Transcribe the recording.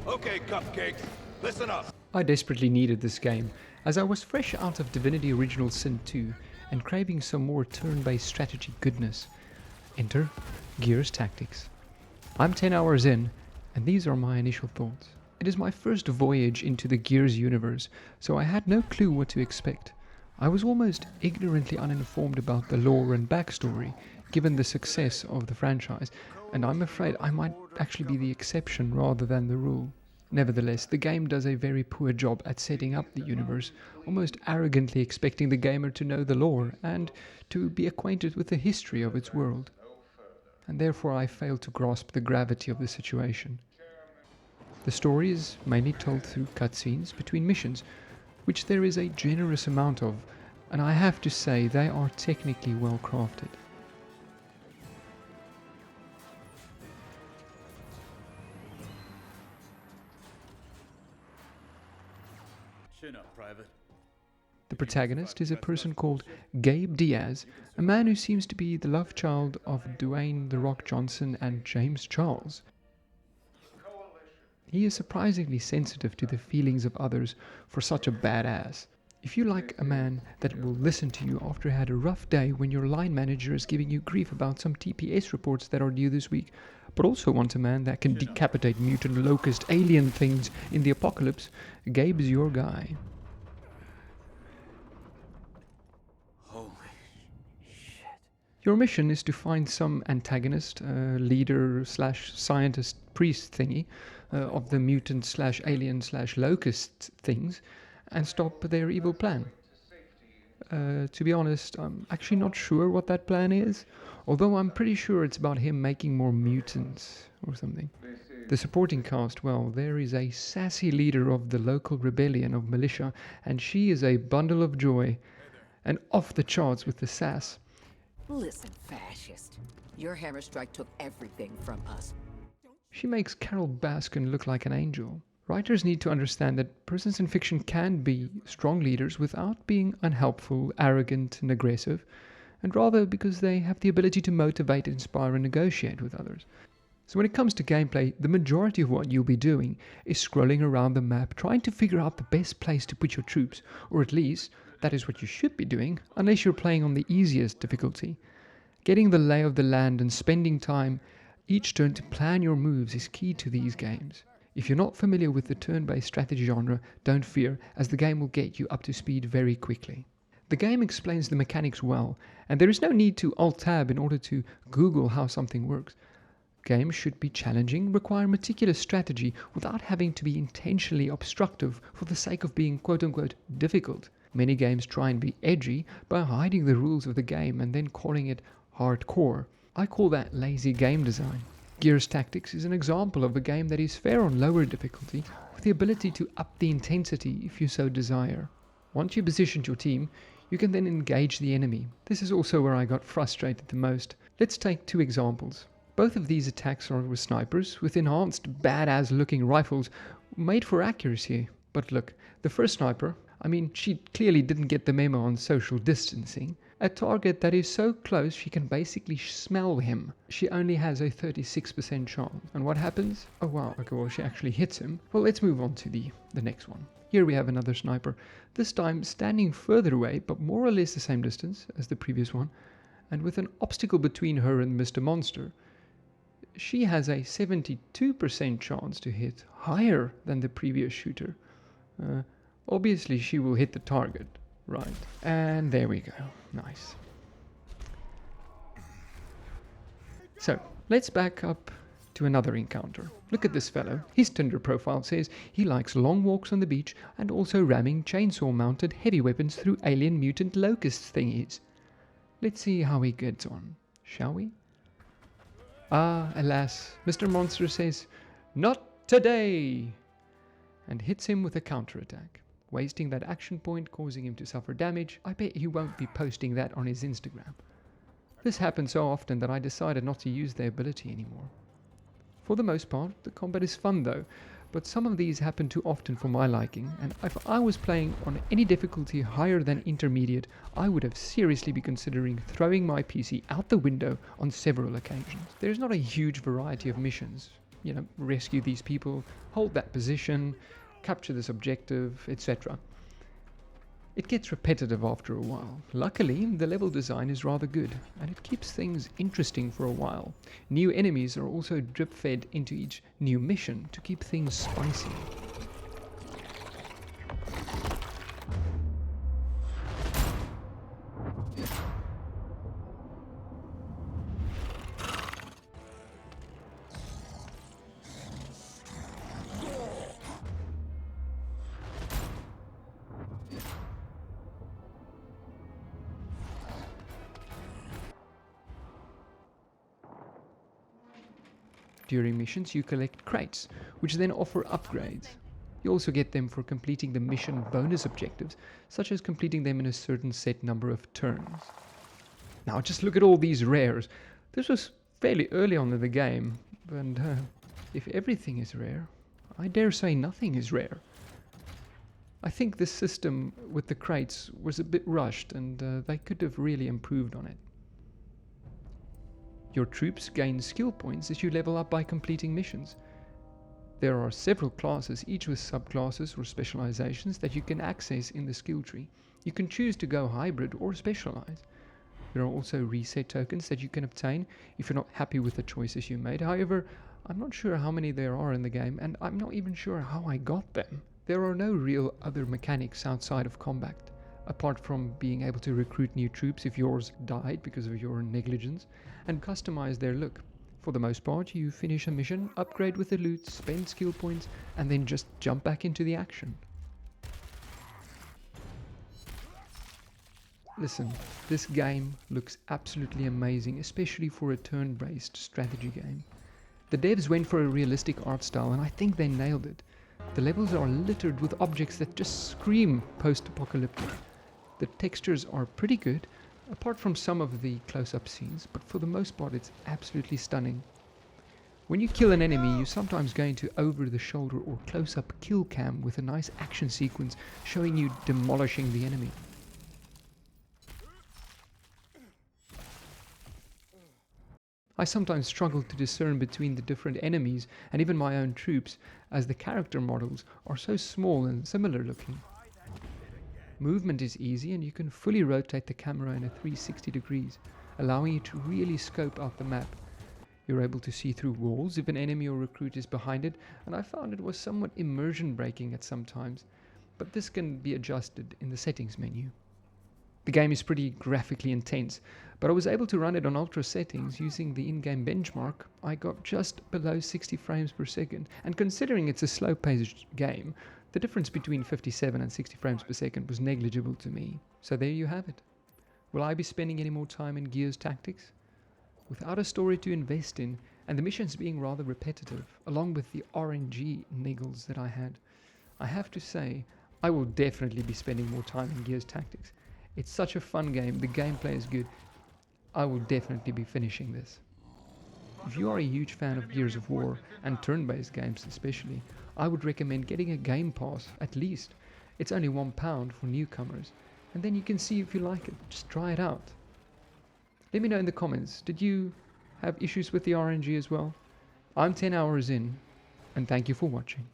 Okay, cupcakes, listen up. I desperately needed this game, as I was fresh out of Divinity Original Sin 2 and craving some more turn-based strategy goodness. Enter Gears Tactics. I'm 10 hours in, and these are my initial thoughts. It is my first voyage into the Gears universe, so I had no clue what to expect. I was almost ignorantly uninformed about the lore and backstory, given the success of the franchise, and I'm afraid I might actually be the exception rather than the rule. Nevertheless, the game does a very poor job at setting up the universe, almost arrogantly expecting the gamer to know the lore and to be acquainted with the history of its world. And therefore I fail to grasp the gravity of the situation. The story is mainly told through cutscenes between missions, which there is a generous amount of, and I have to say they are technically well crafted. Chin up, Private. The protagonist is a person called Gabe Diaz, a man who seems to be the love child of Dwayne "The Rock" Johnson and James Charles. He is surprisingly sensitive to the feelings of others for such a badass. If you like a man that will listen to you after you had a rough day when your line manager is giving you grief about some TPS reports that are due this week, but also want a man that can decapitate mutant locust alien things in the apocalypse, Gabe is your guy. Holy shit. Your mission is to find some antagonist, leader slash scientist priest thingy of the mutant slash alien slash locust things and stop their evil plan. To be honest, I'm actually not sure what that plan is, although I'm pretty sure it's about him making more mutants or something. The supporting cast, well, there is a sassy leader of the local rebellion of militia, and she is a bundle of joy and off the charts with the sass. Listen, fascist. Your hammer strike took everything from us. She makes Carol Baskin look like an angel. Writers need to understand that persons in fiction can be strong leaders without being unhelpful, arrogant, and aggressive, and rather because they have the ability to motivate, inspire, and negotiate with others. So when it comes to gameplay, the majority of what you'll be doing is scrolling around the map trying to figure out the best place to put your troops, or at least that is what you should be doing, unless you're playing on the easiest difficulty. Getting the lay of the land and spending time each turn to plan your moves is key to these games. If you're not familiar with the turn-based strategy genre, don't fear, as the game will get you up to speed very quickly. The game explains the mechanics well, and there is no need to Alt-Tab in order to Google how something works. Games should be challenging, require meticulous strategy without having to be intentionally obstructive for the sake of being quote-unquote difficult. Many games try and be edgy by hiding the rules of the game and then calling it hardcore. I call that lazy game design. Gears Tactics is an example of a game that is fair on lower difficulty, with the ability to up the intensity if you so desire. Once you positioned your team, you can then engage the enemy. This is also where I got frustrated the most. Let's take two examples. Both of these attacks are with snipers, with enhanced badass looking rifles made for accuracy. But look, the first sniper, she clearly didn't get the memo on social distancing. A target that is so close she can basically smell him. She only has a 36% chance. And what happens? Oh wow, okay, well she actually hits him. Well, let's move on to the next one. Here we have another sniper, this time standing further away, but more or less the same distance as the previous one, and with an obstacle between her and Mr. Monster. She has a 72% chance to hit, higher than the previous shooter. Obviously she will hit the target. Right, and there we go. Nice. So, let's back up to another encounter. Look at this fellow. His Tinder profile says he likes long walks on the beach and also ramming chainsaw-mounted heavy weapons through alien mutant locust thingies. Let's see how he gets on, shall we? Ah, alas, Mr. Monster says, "Not today!" and hits him with a counterattack, wasting that action point, causing him to suffer damage. I bet he won't be posting that on his Instagram. This happened so often that I decided not to use the ability anymore. For the most part, the combat is fun though, but some of these happen too often for my liking, and if I was playing on any difficulty higher than intermediate, I would have seriously be considering throwing my PC out the window on several occasions. There is not a huge variety of missions, rescue these people, hold that position, capture this objective, etc. It gets repetitive after a while. Luckily, the level design is rather good, and it keeps things interesting for a while. New enemies are also drip-fed into each new mission to keep things spicy. During missions, you collect crates, which then offer upgrades. You also get them for completing the mission bonus objectives, such as completing them in a certain set number of turns. Now, just look at all these rares. This was fairly early on in the game, and if everything is rare, I dare say nothing is rare. I think this system with the crates was a bit rushed, and they could have really improved on it. Your troops gain skill points as you level up by completing missions. There are several classes, each with subclasses or specializations that you can access in the skill tree. You can choose to go hybrid or specialize. There are also reset tokens that you can obtain if you're not happy with the choices you made. However, I'm not sure how many there are in the game, and I'm not even sure how I got them. There are no real other mechanics outside of combat, apart from being able to recruit new troops if yours died because of your negligence, and customize their look. For the most part, you finish a mission, upgrade with the loot, spend skill points, and then just jump back into the action. Listen, this game looks absolutely amazing, especially for a turn-based strategy game. The devs went for a realistic art style, and I think they nailed it. The levels are littered with objects that just scream post-apocalyptic. The textures are pretty good, apart from some of the close-up scenes, but for the most part it's absolutely stunning. When you kill an enemy, you sometimes go into over-the-shoulder or close-up kill cam with a nice action sequence showing you demolishing the enemy. I sometimes struggle to discern between the different enemies and even my own troops, as the character models are so small and similar looking. Movement is easy, and you can fully rotate the camera in a 360 degrees, allowing you to really scope out the map. You're able to see through walls if an enemy or recruit is behind it, and I found it was somewhat immersion breaking at some times, but this can be adjusted in the settings menu. The game is pretty graphically intense, but I was able to run it on ultra settings using the in-game benchmark. I got just below 60 frames per second, and considering it's a slow-paced game, the difference between 57 and 60 frames per second was negligible to me. So there you have it. Will I be spending any more time in Gears Tactics? Without a story to invest in, and the missions being rather repetitive, along with the RNG niggles that I had, I have to say, I will definitely be spending more time in Gears Tactics. It's such a fun game, the gameplay is good. I will definitely be finishing this. If you are a huge fan of Gears of War, and turn-based games especially, I would recommend getting a Game Pass, at least. It's only £1 for newcomers, and then you can see if you like it. Just try it out. Let me know in the comments, did you have issues with the RNG as well? I'm 10 hours in, and thank you for watching.